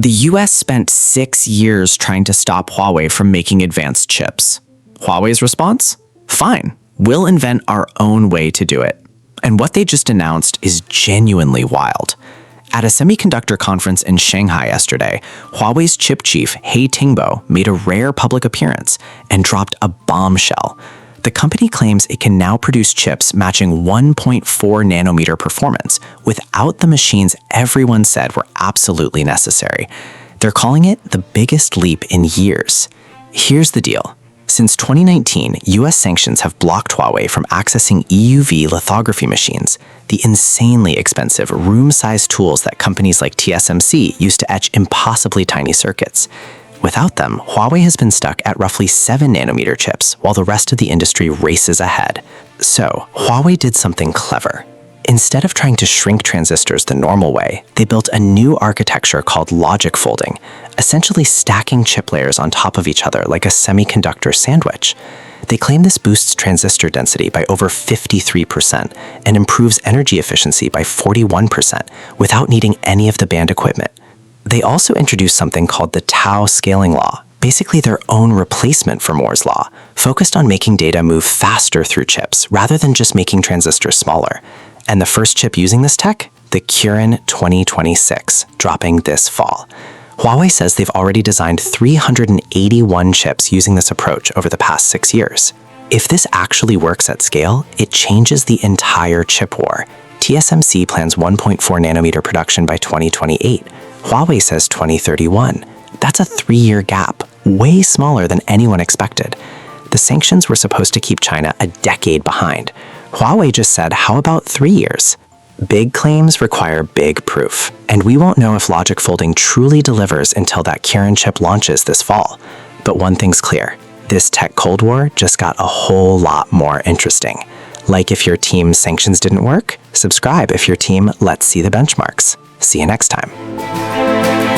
The US spent 6 years trying to stop Huawei from making advanced chips. Huawei's response? Fine, we'll invent our own way to do it. And what they just announced is genuinely wild. At a semiconductor conference in Shanghai yesterday, Huawei's chip chief, He Tingbo, made a rare public appearance and dropped a bombshell. The company claims it can now produce chips matching 1.4 nanometer performance without the machines everyone said were absolutely necessary. They're calling it the biggest leap in years. Here's the deal. Since 2019, US sanctions have blocked Huawei from accessing EUV lithography machines, the insanely expensive room-sized tools that companies like TSMC use to etch impossibly tiny circuits. Without them, Huawei has been stuck at roughly 7 nanometer chips, while the rest of the industry races ahead. So, Huawei did something clever. Instead of trying to shrink transistors the normal way, they built a new architecture called LogicFolding, essentially stacking chip layers on top of each other like a semiconductor sandwich. They claim this boosts transistor density by over 53% and improves energy efficiency by 41% without needing any of the band equipment. They also introduced something called the Tau scaling law, basically their own replacement for Moore's law, focused on making data move faster through chips rather than just making transistors smaller. And the first chip using this tech? The Kirin 2026, dropping this fall. Huawei says they've already designed 381 chips using this approach over the past 6 years. If this actually works at scale, it changes the entire chip war. TSMC plans 1.4 nanometer production by 2028. Huawei says 2031. That's a 3-year gap, way smaller than anyone expected. The sanctions were supposed to keep China a decade behind. Huawei just said, how about 3 years? Big claims require big proof, and we won't know if LogicFolding truly delivers until that Kirin chip launches this fall. But one thing's clear, this tech Cold War just got a whole lot more interesting. Like if your team's sanctions didn't work, subscribe if your team let's see the benchmarks. See you next time.